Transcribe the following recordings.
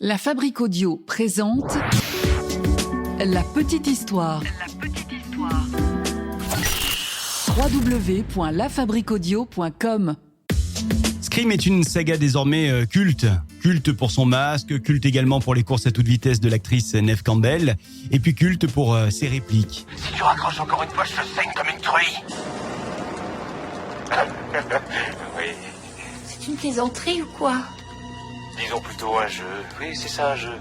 La Fabrique Audio présente La Petite Histoire. www.lafabriqueaudio.com. Scream est une saga désormais culte. Culte pour son masque, culte également pour les courses à toute vitesse de l'actrice Neve Campbell, et puis culte pour ses répliques. Si tu raccroches encore une fois, je te saigne comme une truie. Oui, C'est une plaisanterie ou quoi? disons plutôt un jeu. Oui, c'est ça, un jeu.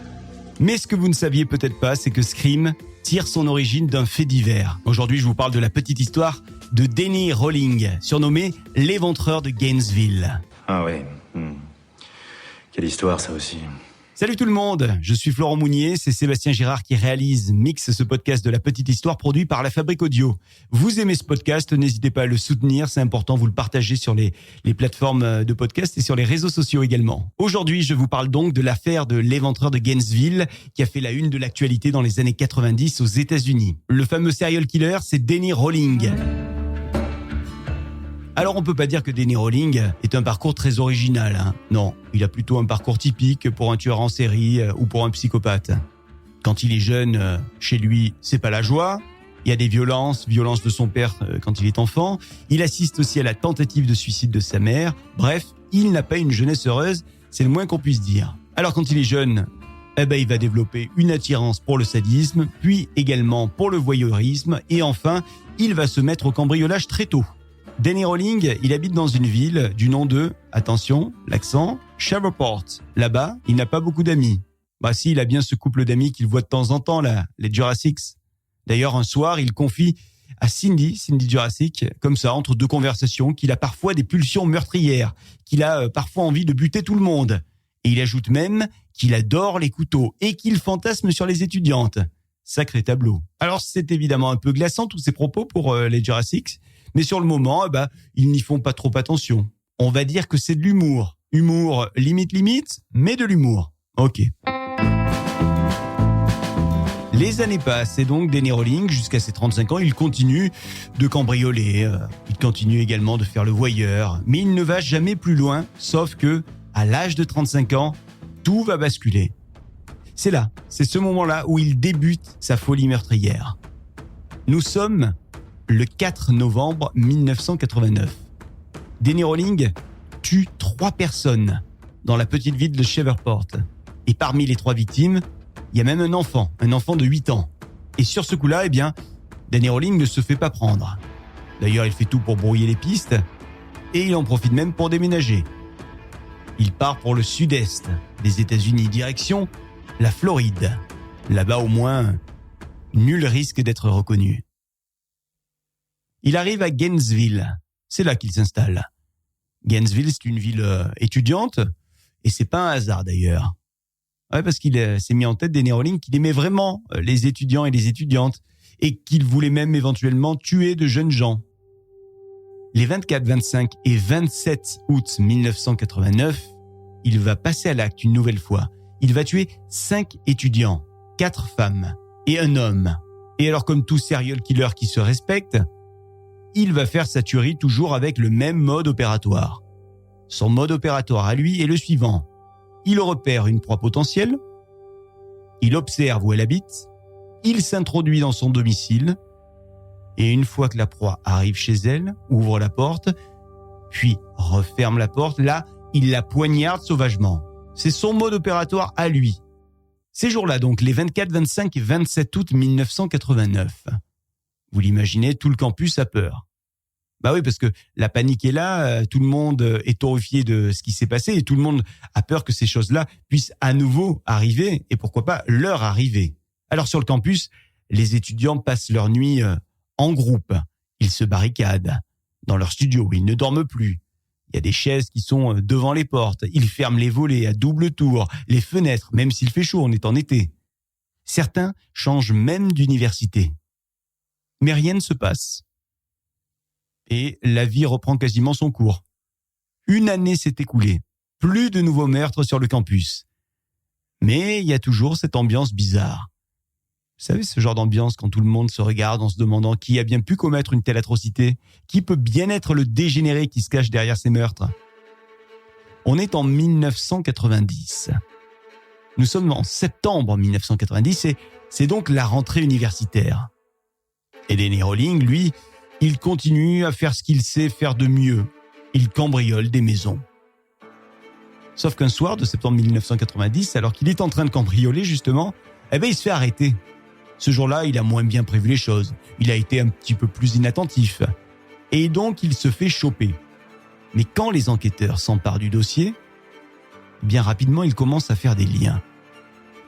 Mais ce que vous ne saviez peut-être pas, c'est que Scream tire son origine d'un fait divers. Aujourd'hui, je vous parle de la petite histoire de Denny Rolling, surnommé l'éventreur de Gainesville. Ah ouais. Quelle histoire, ça aussi. Salut tout le monde, je suis Florent Mounier, c'est Sébastien Girard qui mixe ce podcast de la petite histoire produit par La Fabrique Audio. Vous aimez ce podcast, n'hésitez pas à le soutenir, c'est important, vous le partagez sur les plateformes de podcast et sur les réseaux sociaux également. Aujourd'hui, je vous parle donc de l'affaire de l'éventreur de Gainesville qui a fait la une de l'actualité dans les années 90 aux États-Unis. Le fameux serial killer, c'est Denny Rolling. Alors on peut pas dire que Denny Rolling est un parcours très original. Non, il a plutôt un parcours typique pour un tueur en série ou pour un psychopathe. Quand il est jeune, chez lui, c'est pas la joie. Il y a des violences de son père quand il est enfant. Il assiste aussi à la tentative de suicide de sa mère. Bref, il n'a pas une jeunesse heureuse, c'est le moins qu'on puisse dire. Alors quand il est jeune, il va développer une attirance pour le sadisme, puis également pour le voyeurisme, et enfin, il va se mettre au cambriolage très tôt. Denny Rolling, il habite dans une ville du nom de, attention, l'accent, Shreveport. Là-bas, il n'a pas beaucoup d'amis. Si, il a bien ce couple d'amis qu'il voit de temps en temps, là, les Jurassics. D'ailleurs, un soir, il confie à Cindy Jurassic, comme ça, entre deux conversations, qu'il a parfois des pulsions meurtrières, qu'il a parfois envie de buter tout le monde. Et il ajoute même qu'il adore les couteaux et qu'il fantasme sur les étudiantes. Sacré tableau. Alors, c'est évidemment un peu glaçant, tous ces propos pour les Jurassics. Mais sur le moment, ils n'y font pas trop attention. On va dire que c'est de l'humour. Humour limite, mais de l'humour. Ok. Les années passent et donc Denny Rolling, jusqu'à ses 35 ans, il continue de cambrioler. Il continue également de faire le voyeur. Mais il ne va jamais plus loin, sauf que, à l'âge de 35 ans, tout va basculer. C'est ce moment-là où il débute sa folie meurtrière. Nous sommes le 4 novembre 1989. Denny Rolling tue 3 personnes dans la petite ville de Shreveport. Et parmi les 3 victimes, il y a même un enfant de 8 ans. Et sur ce coup-là, Denny Rolling ne se fait pas prendre. D'ailleurs, il fait tout pour brouiller les pistes et il en profite même pour déménager. Il part pour le sud-est des États-Unis, direction la Floride. Là-bas, au moins, nul risque d'être reconnu. Il arrive à Gainesville. C'est là qu'il s'installe. Gainesville, c'est une ville étudiante, et c'est pas un hasard d'ailleurs. Ouais, parce qu'il s'est mis en tête, Denny Rolling, qu'il aimait vraiment les étudiants et les étudiantes, et qu'il voulait même éventuellement tuer de jeunes gens. Les 24, 25 et 27 août 1989, il va passer à l'acte une nouvelle fois. Il va tuer 5 étudiants, 4 femmes et un homme. Et alors, comme tout serial killer qui se respecte, il va faire sa tuerie toujours avec le même mode opératoire. Son mode opératoire à lui est le suivant. Il repère une proie potentielle, il observe où elle habite, il s'introduit dans son domicile, et une fois que la proie arrive chez elle, ouvre la porte, puis referme la porte, là, il la poignarde sauvagement. C'est son mode opératoire à lui. Ces jours-là, donc, les 24, 25 et 27 août 1989. Vous l'imaginez, tout le campus a peur. Oui, parce que la panique est là, tout le monde est horrifié de ce qui s'est passé et tout le monde a peur que ces choses-là puissent à nouveau arriver et pourquoi pas leur arriver. Alors sur le campus, les étudiants passent leur nuit en groupe. Ils se barricadent dans leur studio, ils ne dorment plus. Il y a des chaises qui sont devant les portes, ils ferment les volets à double tour, les fenêtres, même s'il fait chaud, on est en été. Certains changent même d'université. Mais rien ne se passe. Et la vie reprend quasiment son cours. Une année s'est écoulée. Plus de nouveaux meurtres sur le campus. Mais il y a toujours cette ambiance bizarre. Vous savez, ce genre d'ambiance quand tout le monde se regarde en se demandant qui a bien pu commettre une telle atrocité, qui peut bien être le dégénéré qui se cache derrière ces meurtres. On est en 1990. Nous sommes en septembre 1990 et c'est donc la rentrée universitaire. Et Danny Rowling, lui, il continue à faire ce qu'il sait faire de mieux. Il cambriole des maisons. Sauf qu'un soir de septembre 1990, alors qu'il est en train de cambrioler justement, il se fait arrêter. Ce jour-là, il a moins bien prévu les choses. Il a été un petit peu plus inattentif. Et donc, il se fait choper. Mais quand les enquêteurs s'emparent du dossier, bien rapidement, ils commencent à faire des liens.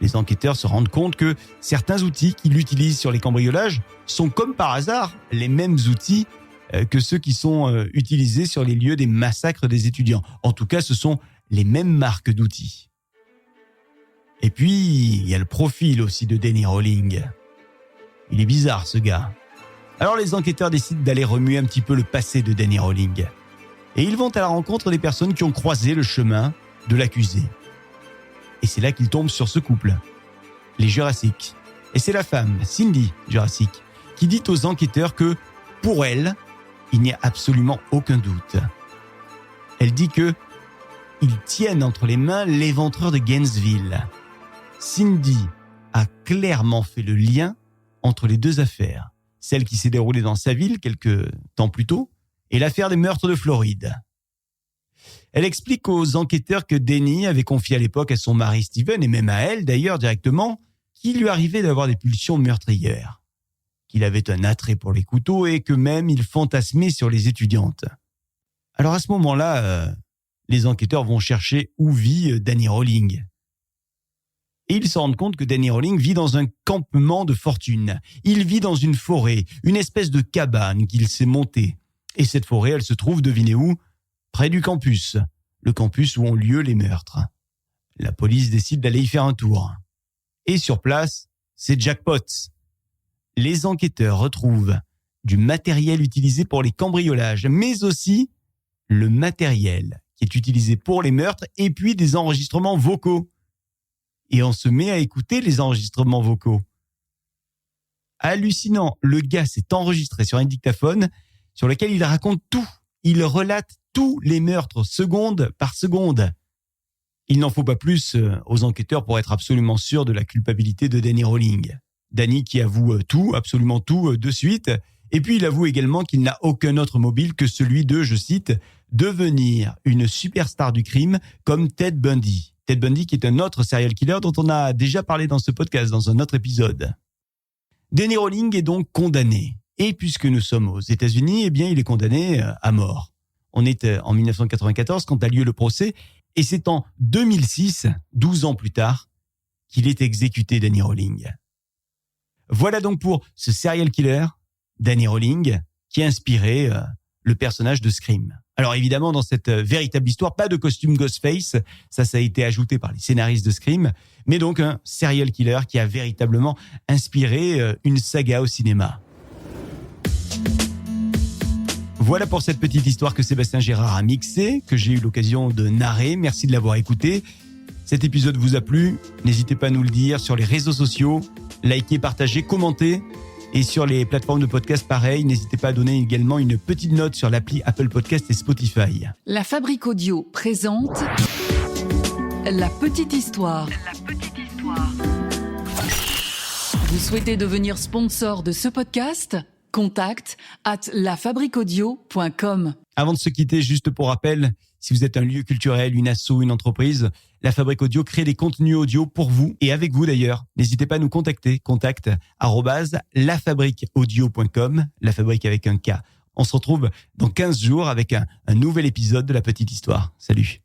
Les enquêteurs se rendent compte que certains outils qu'il utilise sur les cambriolages sont comme par hasard les mêmes outils que ceux qui sont utilisés sur les lieux des massacres des étudiants. En tout cas, ce sont les mêmes marques d'outils. Et puis, il y a le profil aussi de Danny Rowling. Il est bizarre, ce gars. Alors les enquêteurs décident d'aller remuer un petit peu le passé de Danny Rowling. Et ils vont à la rencontre des personnes qui ont croisé le chemin de l'accusé. Et c'est là qu'ils tombent sur ce couple, les Jurassic. Et c'est la femme, Cindy Jurassic, qui dit aux enquêteurs que, pour elle, il n'y a absolument aucun doute. Elle dit que ils tiennent entre les mains l'éventreur de Gainesville. Cindy a clairement fait le lien entre les deux affaires, celle qui s'est déroulée dans sa ville quelques temps plus tôt et l'affaire des meurtres de Floride. Elle explique aux enquêteurs que Danny avait confié à l'époque à son mari Steven, et même à elle d'ailleurs directement, qu'il lui arrivait d'avoir des pulsions meurtrières, qu'il avait un attrait pour les couteaux et que même il fantasmait sur les étudiantes. Alors à ce moment-là, les enquêteurs vont chercher où vit Danny Rowling. Et ils se rendent compte que Danny Rowling vit dans un campement de fortune. Il vit dans une forêt, une espèce de cabane qu'il s'est montée. Et cette forêt, elle se trouve, devinez où ? Près du campus. Le campus où ont lieu les meurtres. La police décide d'aller y faire un tour. Et sur place, c'est jackpot. Les enquêteurs retrouvent du matériel utilisé pour les cambriolages, mais aussi le matériel qui est utilisé pour les meurtres et puis des enregistrements vocaux. Et on se met à écouter les enregistrements vocaux. Hallucinant, le gars s'est enregistré sur un dictaphone sur lequel il raconte tout. Il relate tous les meurtres seconde par seconde. Il n'en faut pas plus aux enquêteurs pour être absolument sûr de la culpabilité de Danny Rowling. Danny qui avoue tout, absolument tout, de suite. Et puis il avoue également qu'il n'a aucun autre mobile que celui de, je cite, devenir une superstar du crime comme Ted Bundy. Ted Bundy qui est un autre serial killer dont on a déjà parlé dans ce podcast, dans un autre épisode. Danny Rowling est donc condamné. Et puisque nous sommes aux États-Unis, il est condamné à mort. On est en 1994 quand a lieu le procès, et c'est en 2006, 12 ans plus tard, qu'il est exécuté, Danny Rowling. Voilà donc pour ce serial killer, Danny Rowling, qui a inspiré le personnage de Scream. Alors évidemment, dans cette véritable histoire, pas de costume Ghostface, ça a été ajouté par les scénaristes de Scream, mais donc un serial killer qui a véritablement inspiré une saga au cinéma. Voilà pour cette petite histoire que Sébastien Gérard a mixée, que j'ai eu l'occasion de narrer. Merci de l'avoir écouté. Cet épisode vous a plu. N'hésitez pas à nous le dire sur les réseaux sociaux. Likez, partagez, commentez. Et sur les plateformes de podcast, pareil. N'hésitez pas à donner également une petite note sur l'appli Apple Podcast et Spotify. La Fabrique Audio présente La Petite Histoire. Vous souhaitez devenir sponsor de ce podcast ? Contact @lafabriqueaudio.com. Avant de se quitter, juste pour rappel, si vous êtes un lieu culturel, une asso, une entreprise, La Fabrique Audio crée des contenus audio pour vous et avec vous d'ailleurs. N'hésitez pas à nous contacter. Contact @lafabriqueaudio.com, La Fabrique avec un K. On se retrouve dans 15 jours avec un nouvel épisode de La Petite Histoire. Salut.